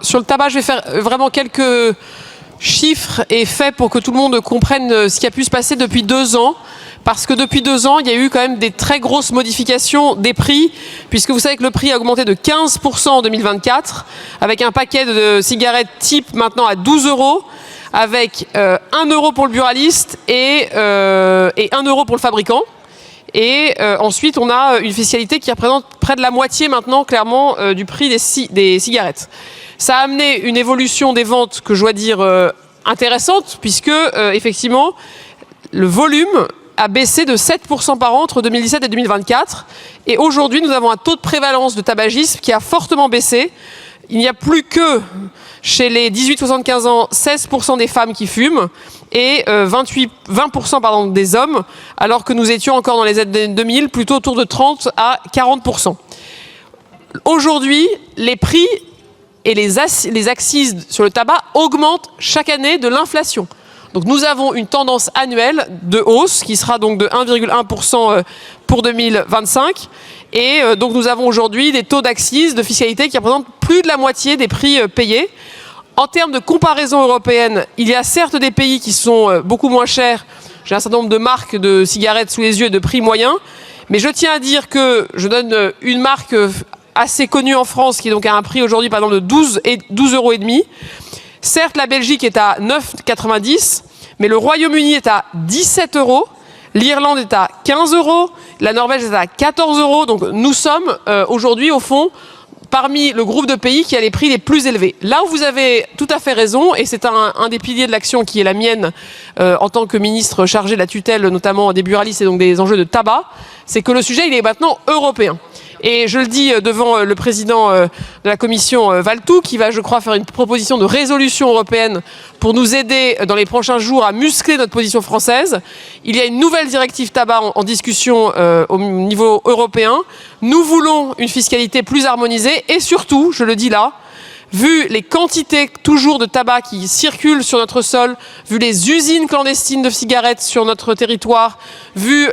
Sur le tabac, je vais faire vraiment quelques chiffres et faits pour que tout le monde comprenne ce qui a pu se passer depuis 2 ans. Parce que depuis 2 ans, il y a eu quand même des très grosses modifications des prix, puisque vous savez que le prix a augmenté de 15% en 2024, avec un paquet de cigarettes type maintenant à 12 €, avec 1 € pour le buraliste et 1 € pour le fabricant. Et ensuite, on a une fiscalité qui représente près de la moitié maintenant, clairement, du prix des cigarettes. Ça a amené une évolution des ventes que je dois dire intéressante, puisque effectivement, le volume a baissé de 7% par an entre 2017 et 2024. Et aujourd'hui, nous avons un taux de prévalence de tabagisme qui a fortement baissé. Il n'y a plus que chez les 18-75 ans, 16% des femmes qui fument et 20% des hommes, alors que nous étions encore dans les années 2000, plutôt autour de 30 à 40%. Aujourd'hui, les prix et les accises sur le tabac augmentent chaque année de l'inflation. Donc nous avons une tendance annuelle de hausse qui sera donc de 1,1% pour 2025. Et donc nous avons aujourd'hui des taux d'accise, de fiscalité qui représentent plus de la moitié des prix payés. En termes de comparaison européenne, il y a certes des pays qui sont beaucoup moins chers. J'ai un certain nombre de marques de cigarettes sous les yeux et de prix moyens. Mais je tiens à dire que je donne une marque assez connue en France qui est donc à un prix aujourd'hui par exemple de 12,5 €. Certes, la Belgique est à 9,90 €, mais le Royaume-Uni est à 17 €, l'Irlande est à 15 €, la Norvège est à 14 €. Donc nous sommes aujourd'hui, au fond, parmi le groupe de pays qui a les prix les plus élevés. Là où vous avez tout à fait raison, et c'est un des piliers de l'action qui est la mienne en tant que ministre chargé de la tutelle, notamment des buralistes et donc des enjeux de tabac, c'est que le sujet, il est maintenant européen. Et je le dis devant le président de la commission Valletoux, qui va, je crois, faire une proposition de résolution européenne pour nous aider dans les prochains jours à muscler notre position française. Il y a une nouvelle directive tabac en discussion au niveau européen. Nous voulons une fiscalité plus harmonisée et surtout, je le dis là, vu les quantités toujours de tabac qui circulent sur notre sol, vu les usines clandestines de cigarettes sur notre territoire, vu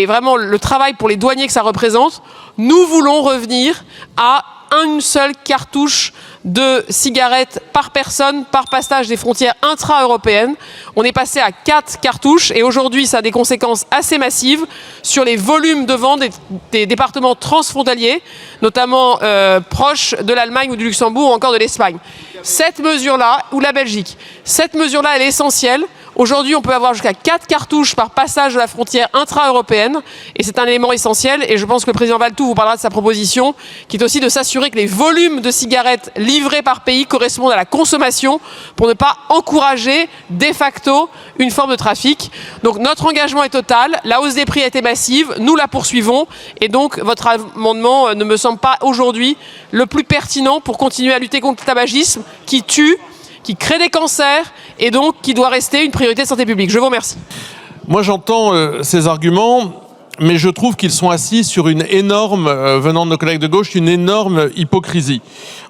vraiment le travail pour les douaniers que ça représente, nous voulons revenir à une seule cartouche de cigarettes par personne, par passage des frontières intra-européennes. On est passé à 4 cartouches et aujourd'hui, ça a des conséquences assez massives sur les volumes de vente des départements transfrontaliers, notamment proches de l'Allemagne ou du Luxembourg ou encore de l'Espagne. Cette mesure-là, ou la Belgique, cette mesure-là, elle est essentielle. Aujourd'hui, on peut avoir jusqu'à 4 cartouches par passage de la frontière intra-européenne et c'est un élément essentiel et je pense que le président Valletoux vous parlera de sa proposition qui est aussi de s'assurer que les volumes de cigarettes livrés par pays correspondent à la consommation pour ne pas encourager de facto une forme de trafic. Donc notre engagement est total, la hausse des prix a été massive, nous la poursuivons et donc votre amendement ne me semble pas aujourd'hui le plus pertinent pour continuer à lutter contre le tabagisme qui tue, qui crée des cancers et donc qui doit rester une priorité de santé publique. Je vous remercie. Moi j'entends ces arguments, mais je trouve qu'ils sont assis sur une énorme, venant de nos collègues de gauche, une énorme hypocrisie.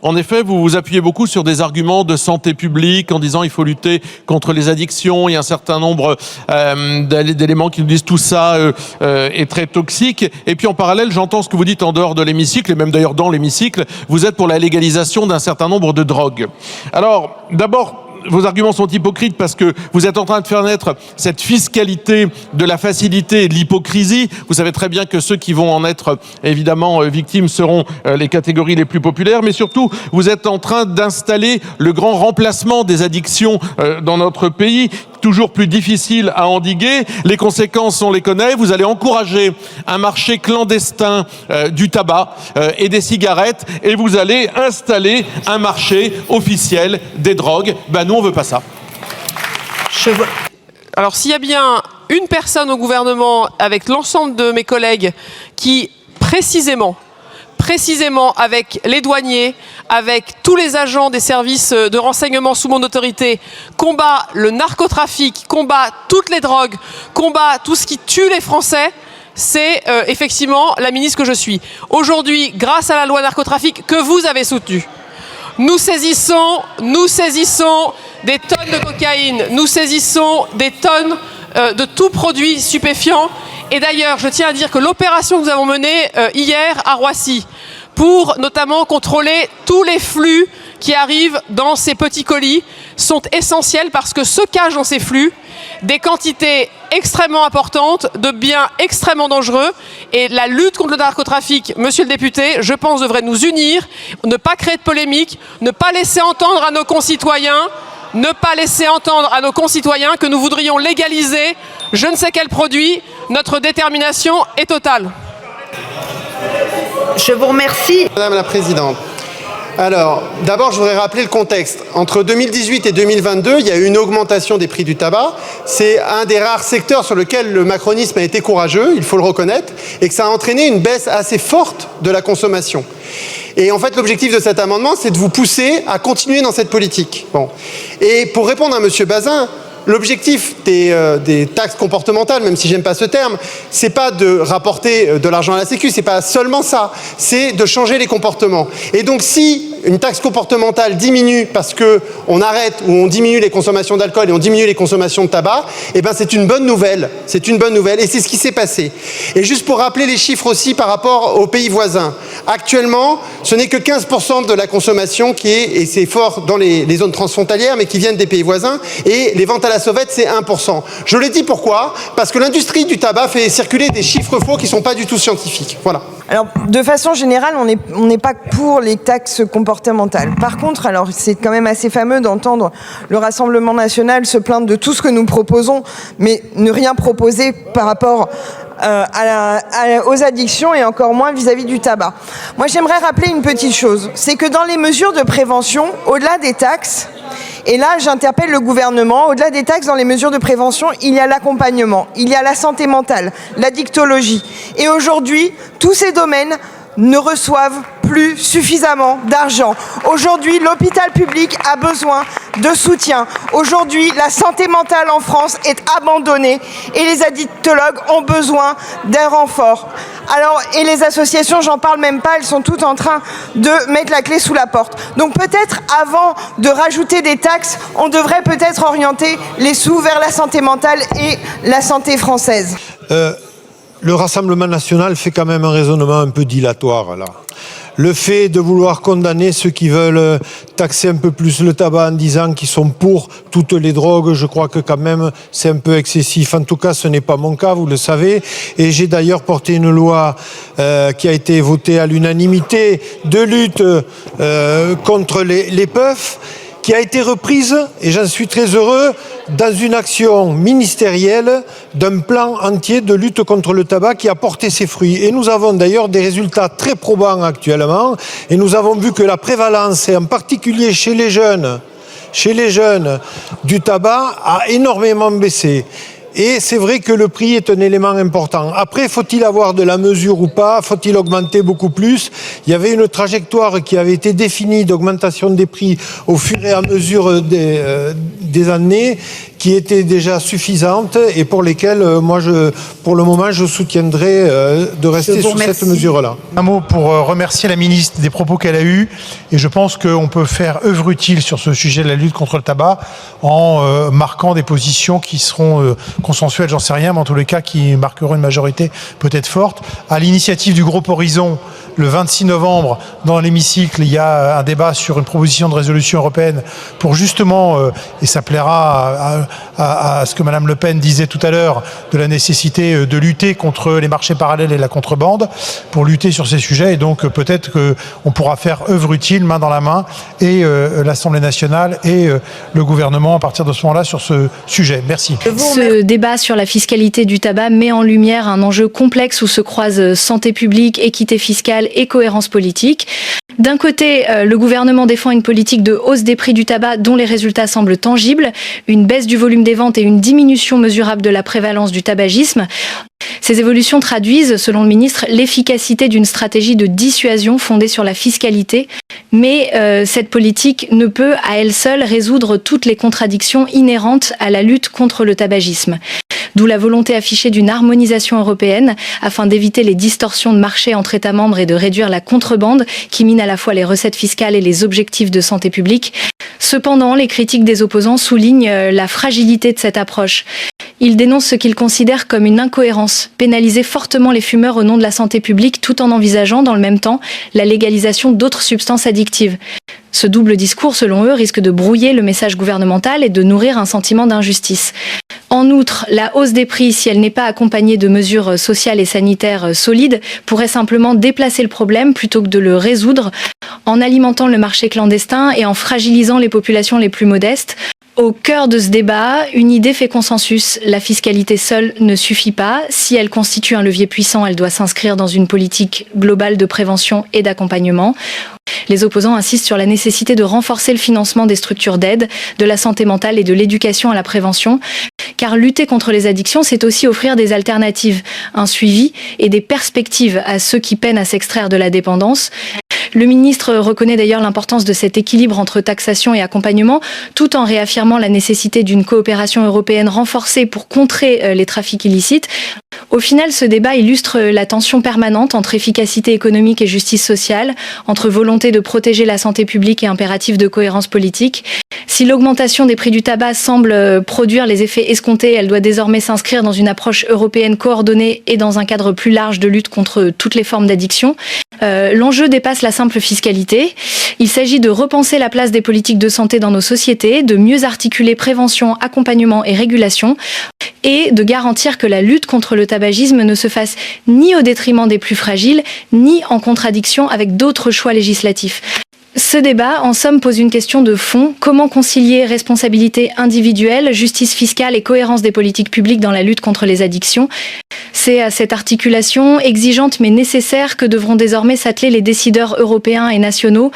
En effet, vous vous appuyez beaucoup sur des arguments de santé publique en disant il faut lutter contre les addictions. Il y a un certain nombre d'éléments qui nous disent tout ça est très toxique. Et puis en parallèle, j'entends ce que vous dites en dehors de l'hémicycle, et même d'ailleurs dans l'hémicycle, vous êtes pour la légalisation d'un certain nombre de drogues. Alors, d'abord, vos arguments sont hypocrites parce que vous êtes en train de faire naître cette fiscalité de la facilité et de l'hypocrisie. Vous savez très bien que ceux qui vont en être évidemment victimes seront les catégories les plus populaires, mais surtout vous êtes en train d'installer le grand remplacement des addictions dans notre pays, toujours plus difficile à endiguer. Les conséquences, on les connaît. Vous allez encourager un marché clandestin du tabac et des cigarettes et vous allez installer un marché officiel des drogues. Nous, on veut pas ça. Alors, s'il y a bien une personne au gouvernement, avec l'ensemble de mes collègues, qui précisément avec les douaniers, avec tous les agents des services de renseignement sous mon autorité, combat le narcotrafic, combat toutes les drogues, combat tout ce qui tue les Français, c'est effectivement la ministre que je suis. Aujourd'hui, grâce à la loi narcotrafic que vous avez soutenue, nous saisissons des tonnes de cocaïne, nous saisissons des tonnes de tout produit stupéfiant. Et d'ailleurs, je tiens à dire que l'opération que nous avons menée hier à Roissy, pour notamment contrôler tous les flux qui arrivent dans ces petits colis sont essentiels parce que se cachent dans ces flux des quantités extrêmement importantes de biens extrêmement dangereux. Et la lutte contre le narcotrafic, monsieur le député, je pense devrait nous unir, ne pas créer de polémique, ne pas laisser entendre à nos concitoyens que nous voudrions légaliser je ne sais quel produit. Notre détermination est totale. Je vous remercie. Madame la Présidente. Alors, d'abord, je voudrais rappeler le contexte. Entre 2018 et 2022, il y a eu une augmentation des prix du tabac. C'est un des rares secteurs sur lequel le macronisme a été courageux, il faut le reconnaître, et que ça a entraîné une baisse assez forte de la consommation. Et en fait, l'objectif de cet amendement, c'est de vous pousser à continuer dans cette politique. Bon. Et pour répondre à monsieur Bazin, l'objectif des taxes comportementales, même si j'aime pas ce terme, c'est pas de rapporter de l'argent à la Sécu, c'est pas seulement ça, c'est de changer les comportements. Et donc si une taxe comportementale diminue parce que on arrête ou on diminue les consommations d'alcool et on diminue les consommations de tabac, eh ben c'est une bonne nouvelle. C'est une bonne nouvelle et c'est ce qui s'est passé. Et juste pour rappeler les chiffres aussi par rapport aux pays voisins. Actuellement, ce n'est que 15% de la consommation qui est, et c'est fort dans les zones transfrontalières, mais qui viennent des pays voisins, et les ventes à la sauvette, c'est 1%. Je le dis pourquoi ? Parce que l'industrie du tabac fait circuler des chiffres faux qui ne sont pas du tout scientifiques. Voilà. Alors, de façon générale, on n'est pas pour les taxes comportementales. Par contre, alors c'est quand même assez fameux d'entendre le Rassemblement national se plaindre de tout ce que nous proposons, mais ne rien proposer par rapport aux addictions et encore moins vis-à-vis du tabac. Moi, j'aimerais rappeler une petite chose, c'est que dans les mesures de prévention, au-delà des taxes, et là, j'interpelle le gouvernement, au-delà des taxes, dans les mesures de prévention, il y a l'accompagnement, il y a la santé mentale, l'addictologie. Et aujourd'hui, tous ces domaines ne reçoivent plus suffisamment d'argent. Aujourd'hui, l'hôpital public a besoin de soutien. Aujourd'hui, la santé mentale en France est abandonnée et les addictologues ont besoin d'un renfort. Alors, et les associations, j'en parle même pas, elles sont toutes en train de mettre la clé sous la porte. Donc peut-être avant de rajouter des taxes, on devrait peut-être orienter les sous vers la santé mentale et la santé française. Le Rassemblement national fait quand même un raisonnement un peu dilatoire là. Le fait de vouloir condamner ceux qui veulent taxer un peu plus le tabac en disant qu'ils sont pour toutes les drogues, je crois que quand même c'est un peu excessif. En tout cas, ce n'est pas mon cas, vous le savez. Et j'ai d'ailleurs porté une loi qui a été votée à l'unanimité de lutte contre les puffs, qui a été reprise, et j'en suis très heureux, dans une action ministérielle d'un plan entier de lutte contre le tabac qui a porté ses fruits. Et nous avons d'ailleurs des résultats très probants actuellement, et nous avons vu que la prévalence, et en particulier chez les jeunes du tabac, a énormément baissé. Et c'est vrai que le prix est un élément important. Après, faut-il avoir de la mesure ou pas ? Faut-il augmenter beaucoup plus ? Il y avait une trajectoire qui avait été définie d'augmentation des prix au fur et à mesure des années, qui était déjà suffisante et pour lesquelles, moi, pour le moment, je soutiendrai de rester sur cette mesure-là. Un mot pour remercier la ministre des propos qu'elle a eus. Et je pense qu'on peut faire œuvre utile sur ce sujet de la lutte contre le tabac en marquant des positions qui seront consensuelles, j'en sais rien, mais en tous les cas qui marqueront une majorité peut-être forte. À l'initiative du groupe Horizon, le 26 novembre, dans l'hémicycle, il y a un débat sur une proposition de résolution européenne pour justement, et ça plaira à ce que Madame Le Pen disait tout à l'heure, de la nécessité de lutter contre les marchés parallèles et la contrebande, pour lutter sur ces sujets. Et donc peut-être qu'on pourra faire œuvre utile, main dans la main, et l'Assemblée nationale et le gouvernement à partir de ce moment-là sur ce sujet. Merci. Ce débat sur la fiscalité du tabac met en lumière un enjeu complexe où se croisent santé publique, équité fiscale et cohérence politique. D'un côté, le gouvernement défend une politique de hausse des prix du tabac dont les résultats semblent tangibles, une baisse du volume des ventes et une diminution mesurable de la prévalence du tabagisme. Ces évolutions traduisent, selon le ministre, l'efficacité d'une stratégie de dissuasion fondée sur la fiscalité. Mais cette politique ne peut, à elle seule, résoudre toutes les contradictions inhérentes à la lutte contre le tabagisme. D'où la volonté affichée d'une harmonisation européenne afin d'éviter les distorsions de marché entre États membres et de réduire la contrebande qui mine à la fois les recettes fiscales et les objectifs de santé publique. Cependant, les critiques des opposants soulignent la fragilité de cette approche. Ils dénoncent ce qu'ils considèrent comme une incohérence, pénaliser fortement les fumeurs au nom de la santé publique tout en envisageant dans le même temps la légalisation d'autres substances addictives. Ce double discours, selon eux, risque de brouiller le message gouvernemental et de nourrir un sentiment d'injustice. En outre, la hausse des prix, si elle n'est pas accompagnée de mesures sociales et sanitaires solides, pourrait simplement déplacer le problème plutôt que de le résoudre en alimentant le marché clandestin et en fragilisant les populations les plus modestes. Au cœur de ce débat, une idée fait consensus. La fiscalité seule ne suffit pas. Si elle constitue un levier puissant, elle doit s'inscrire dans une politique globale de prévention et d'accompagnement. Les opposants insistent sur la nécessité de renforcer le financement des structures d'aide, de la santé mentale et de l'éducation à la prévention. Car lutter contre les addictions, c'est aussi offrir des alternatives, un suivi et des perspectives à ceux qui peinent à s'extraire de la dépendance. Le ministre reconnaît d'ailleurs l'importance de cet équilibre entre taxation et accompagnement, tout en réaffirmant la nécessité d'une coopération européenne renforcée pour contrer les trafics illicites. Au final, ce débat illustre la tension permanente entre efficacité économique et justice sociale, entre volonté de protéger la santé publique et impératif de cohérence politique. Si l'augmentation des prix du tabac semble produire les effets escomptés, elle doit désormais s'inscrire dans une approche européenne coordonnée et dans un cadre plus large de lutte contre toutes les formes d'addiction. L'enjeu dépasse la simple fiscalité. Il s'agit de repenser la place des politiques de santé dans nos sociétés, de mieux articuler prévention, accompagnement et régulation, et de garantir que la lutte contre le tabagisme ne se fasse ni au détriment des plus fragiles, ni en contradiction avec d'autres choix législatifs. Ce débat, en somme, pose une question de fond. Comment concilier responsabilité individuelle, justice fiscale et cohérence des politiques publiques dans la lutte contre les addictions ? C'est à cette articulation exigeante mais nécessaire que devront désormais s'atteler les décideurs européens et nationaux